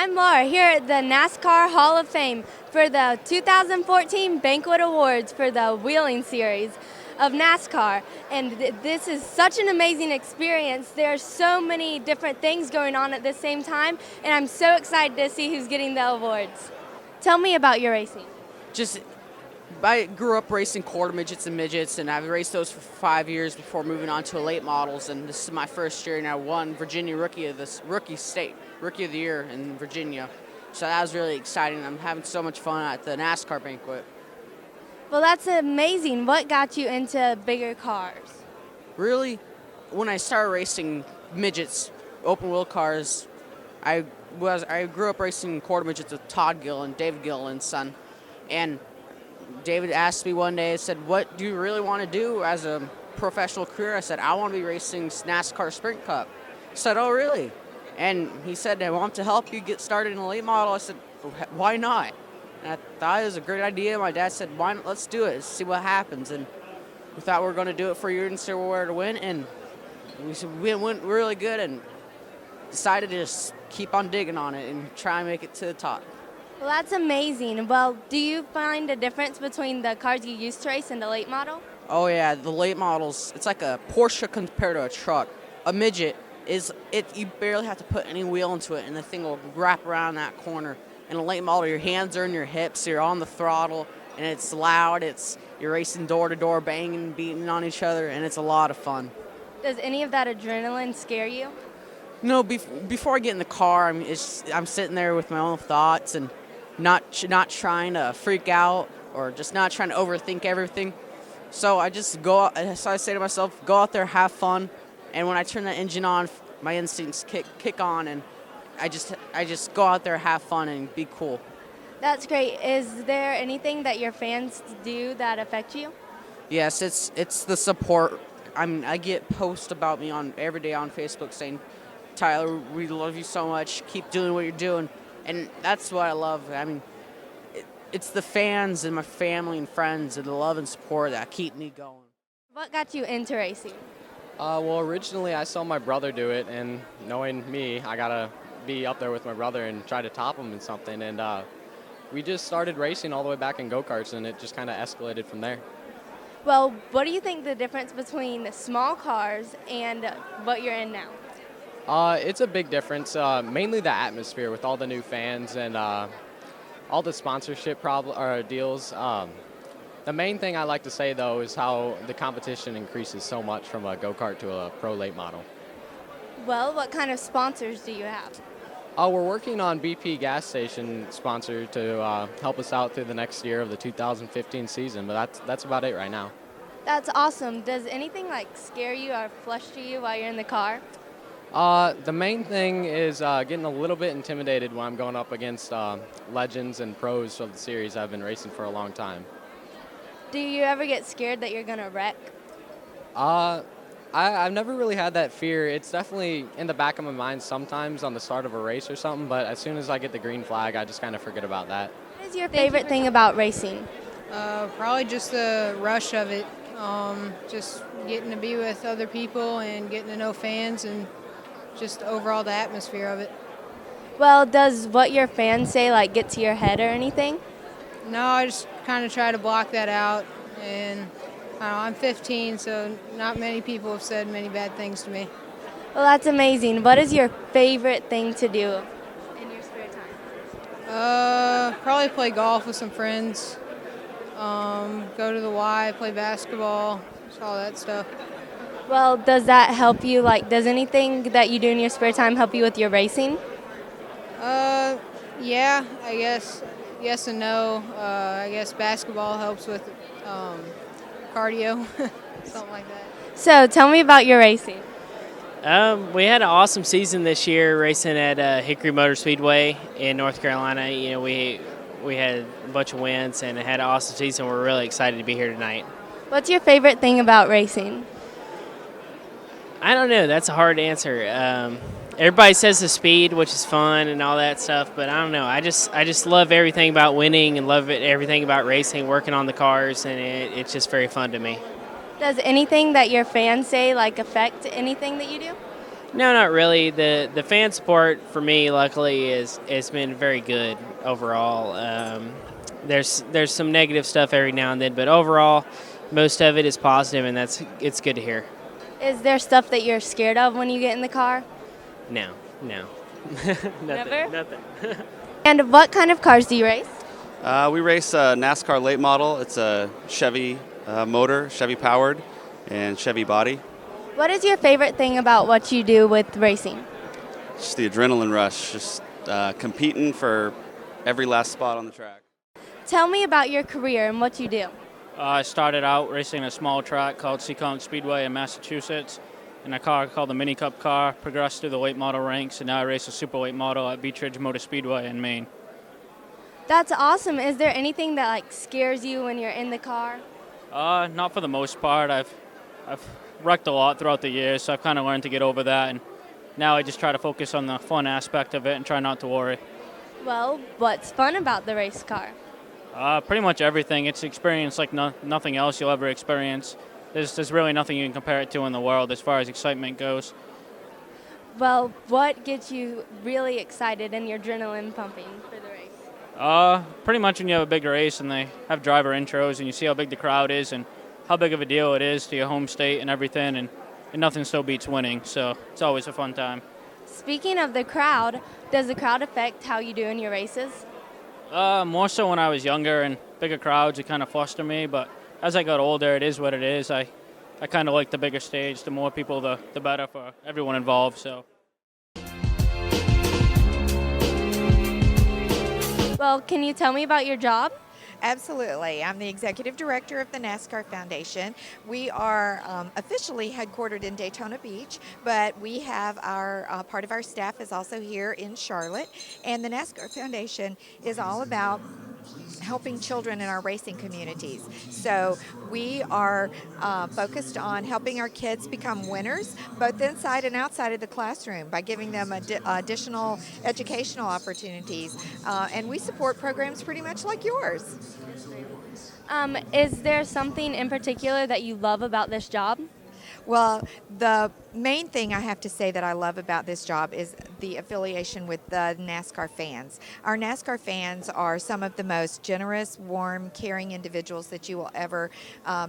I'm Laura here at the NASCAR Hall of Fame for the 2014 Banquet Awards for the Wheeling Series of NASCAR. And this is such an amazing experience. There are so many different things going on at the same time, and I'm so excited to see who's getting the awards. Tell me about your racing. Just I grew up racing quarter midgets and midgets, and I've raced those for 5 years before moving on to late models. And this is my first year, and I won Virginia Rookie of the Year in Virginia. So that was really exciting. I'm having so much fun at the NASCAR banquet. Well, that's amazing. What got you into bigger cars? Really, when I started racing midgets, open wheel cars, I grew up racing quarter midgets with Todd Gillen, David Gillen's son, and David asked me one day, said, "What do you really want to do as a professional career?" I said, "I want to be racing NASCAR Sprint Cup." He said, "Oh, really?" And he said, "I want to help you get started in a late model." I said, "Why not?" And I thought it was a great idea. My dad said, "Why not? Let's do it. See what happens." And we thought we were going to do it for a year and see where to win. And we went really good and decided to just keep on digging on it and try and make it to the top. Well, that's amazing. Well, do you find a difference between the cars you used to race and the late model? Oh yeah, the late models, it's like a Porsche compared to a truck. A midget you barely have to put any wheel into it and the thing will wrap around that corner. In a late model, your hands are in your hips, you're on the throttle, and it's loud, you're racing door to door, banging, beating on each other, and it's a lot of fun. Does any of that adrenaline scare you? No, before I get in the car, I'm sitting there with my own thoughts and not trying to freak out or just not trying to overthink everything. So I just go. So I say to myself, go out there, have fun, and when I turn the engine on, my instincts kick on, and I just go out there, have fun, and be cool. That's great. Is there anything that your fans do that affect you? Yes, it's the support. I get posts about me on every day on Facebook saying, "Tyler, we love you so much. Keep doing what you're doing." And that's what I love. I mean, it's the fans and my family and friends and the love and support that keep me going. What got you into racing? Well, originally I saw my brother do it, and knowing me, I gotta be up there with my brother and try to top him in something. And we just started racing all the way back in go-karts, and it just kind of escalated from there. Well, what do you think the difference between small cars and what you're in now? It's a big difference, mainly the atmosphere with all the new fans and all the sponsorship deals. The main thing I like to say, though, is how the competition increases so much from a go-kart to a pro late model. Well, what kind of sponsors do you have? We're working on BP gas station sponsor to help us out through the next year of the 2015 season, but that's about it right now. That's awesome. Does anything scare you or fluster you while you're in the car? The main thing is getting a little bit intimidated when I'm going up against legends and pros of the series I've been racing for a long time. Do you ever get scared that you're going to wreck? I've never really had that fear. It's definitely in the back of my mind sometimes on the start of a race or something, but as soon as I get the green flag, I just kind of forget about that. What is your favorite thing about racing? Probably just the rush of it. Just getting to be with other people and getting to know fans and just overall the atmosphere of it. Well, does what your fans say get to your head or anything? No, I just kind of try to block that out. And I don't know, I'm 15, so not many people have said many bad things to me. Well, that's amazing. What is your favorite thing to do in your spare time? Probably play golf with some friends. Go to the Y, play basketball, just all that stuff. Well, does that help you? Does anything that you do in your spare time help you with your racing? Yeah, I guess. Yes and no. I guess basketball helps with cardio, something like that. So tell me about your racing. We had an awesome season this year racing at Hickory Motor Speedway in North Carolina. You know, we had a bunch of wins and had an awesome season. We're really excited to be here tonight. What's your favorite thing about racing? I don't know. That's a hard answer. Everybody says the speed, which is fun and all that stuff, but I don't know. I just love everything about winning and love everything about racing, working on the cars, and it's just very fun to me. Does anything that your fans say affect anything that you do? No, not really. The fan support for me, luckily, is has been very good overall. There's some negative stuff every now and then, but overall, most of it is positive, and it's good to hear. Is there stuff that you're scared of when you get in the car? No, no, Never? nothing. And what kind of cars do you race? We race a NASCAR late model. It's a Chevy motor, Chevy powered, and Chevy body. What is your favorite thing about what you do with racing? Just the adrenaline rush, just competing for every last spot on the track. Tell me about your career and what you do. I started out racing a small track called Seekonk Speedway in Massachusetts in a car called the Mini Cup car, progressed through the late model ranks, and now I race a super late model at Beech Ridge Motor Speedway in Maine. That's awesome. Is there anything that scares you when you're in the car? Not for the most part. I've wrecked a lot throughout the years, so I've kind of learned to get over that, and now I just try to focus on the fun aspect of it and try not to worry. Well, what's fun about the race car? Pretty much everything. It's an experience like nothing else you'll ever experience. There's really nothing you can compare it to in the world as far as excitement goes. Well, what gets you really excited and your adrenaline pumping for the race? Pretty much when you have a big race and they have driver intros and you see how big the crowd is and how big of a deal it is to your home state and everything, and nothing still beats winning, so it's always a fun time. Speaking of the crowd, does the crowd affect how you do in your races? More so when I was younger and bigger crowds, it kind of flustered me, but as I got older, it is what it is. I kind of like the bigger stage. The more people, the better for everyone involved, so. Well, can you tell me about your job? Absolutely. I'm the executive director of the NASCAR Foundation. We are officially headquartered in Daytona Beach, but we have our part of our staff is also here in Charlotte. And the NASCAR Foundation is all about helping children in our racing communities. So we are focused on helping our kids become winners, both inside and outside of the classroom, by giving them additional educational opportunities. And we support programs pretty much like yours. Is there something in particular that you love about this job? Well, the main thing I have to say that I love about this job is the affiliation with the NASCAR fans. Our NASCAR fans are some of the most generous, warm, caring individuals that you will ever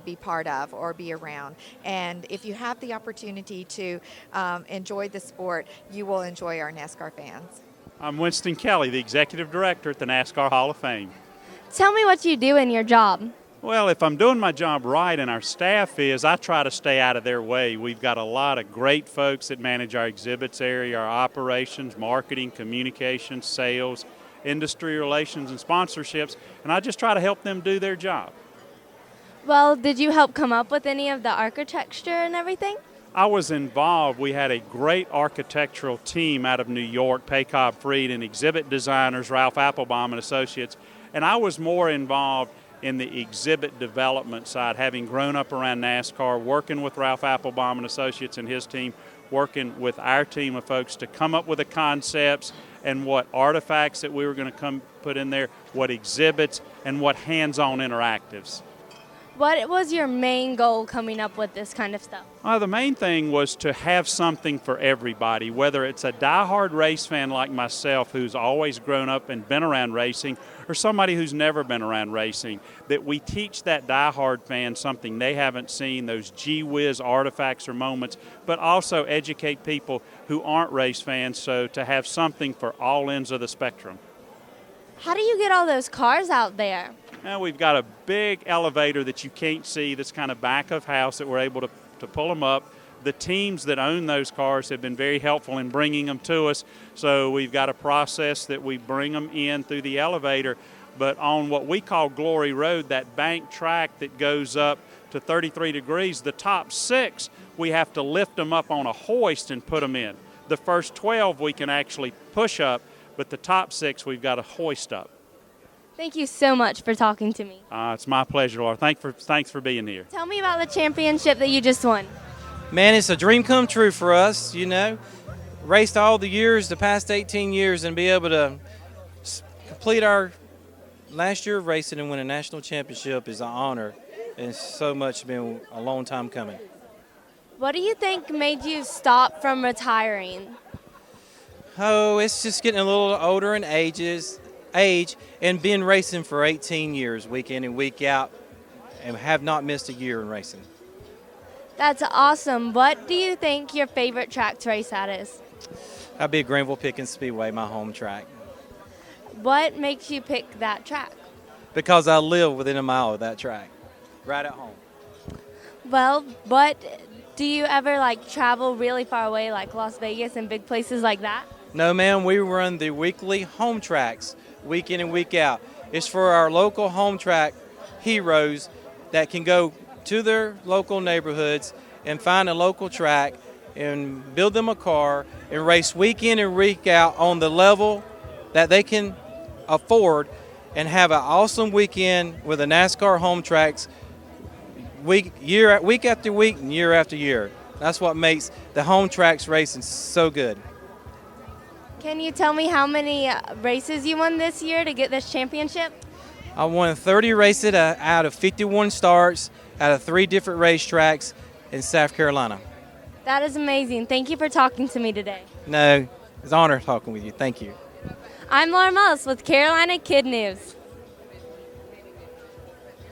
be part of or be around. And if you have the opportunity to enjoy the sport, you will enjoy our NASCAR fans. I'm Winston Kelly, the Executive Director at the NASCAR Hall of Fame. Tell me what you do in your job. Well, if I'm doing my job right and our staff is, I try to stay out of their way. We've got a lot of great folks that manage our exhibits area, our operations, marketing, communications, sales, industry relations, and sponsorships, and I just try to help them do their job. Well, did you help come up with any of the architecture and everything? I was involved. We had a great architectural team out of New York, Paycobb Freed, and exhibit designers, Ralph Applebaum and Associates, and I was more involved in the exhibit development side, having grown up around NASCAR, working with Ralph Applebaum and Associates and his team, working with our team of folks to come up with the concepts and what artifacts that we were going to come put in there, what exhibits, and what hands-on interactives. What was your main goal coming up with this kind of stuff? The main thing was to have something for everybody, whether it's a diehard race fan like myself who's always grown up and been around racing, or somebody who's never been around racing, that we teach that diehard fan something they haven't seen, those gee whiz artifacts or moments, but also educate people who aren't race fans, so to have something for all ends of the spectrum. How do you get all those cars out there? Now we've got a big elevator that you can't see that's kind of back of house that we're able to pull them up. The teams that own those cars have been very helpful in bringing them to us, so we've got a process that we bring them in through the elevator. But on what we call Glory Road, that bank track that goes up to 33 degrees, the top 6, we have to lift them up on a hoist and put them in. The first 12 we can actually push up, but the top 6 we've got to hoist up. Thank you so much for talking to me. It's my pleasure, Laura. Thanks for being here. Tell me about the championship that you just won. Man, it's a dream come true for us, you know. Raced all the years, the past 18 years, and be able to complete our last year of racing and win a national championship is an honor, and so much been a long time coming. What do you think made you stop from retiring? Oh, it's just getting a little older in age, and been racing for 18 years, week in and week out, and have not missed a year in racing. That's awesome. What do you think your favorite track to race at is? I'd be at Greenville Pickens Speedway, my home track, What makes you pick that track? because I live within a mile of that track, right at home. Well, but do you ever like travel really far away, like Las Vegas and big places like that? No, ma'am, we run the weekly home tracks, week in and week out. It's for our local home track heroes that can go to their local neighborhoods and find a local track and build them a car and race week in and week out on the level that they can afford and have an awesome weekend with the NASCAR home tracks week after week and year after year. That's what makes the home tracks racing so good. Can you tell me how many races you won this year to get this championship? I won 30 races out of 51 starts out of 3 different racetracks in South Carolina. That is amazing. Thank you for talking to me today. No, it's an honor talking with you. Thank you. I'm Laura Mullis with Carolina Kid News.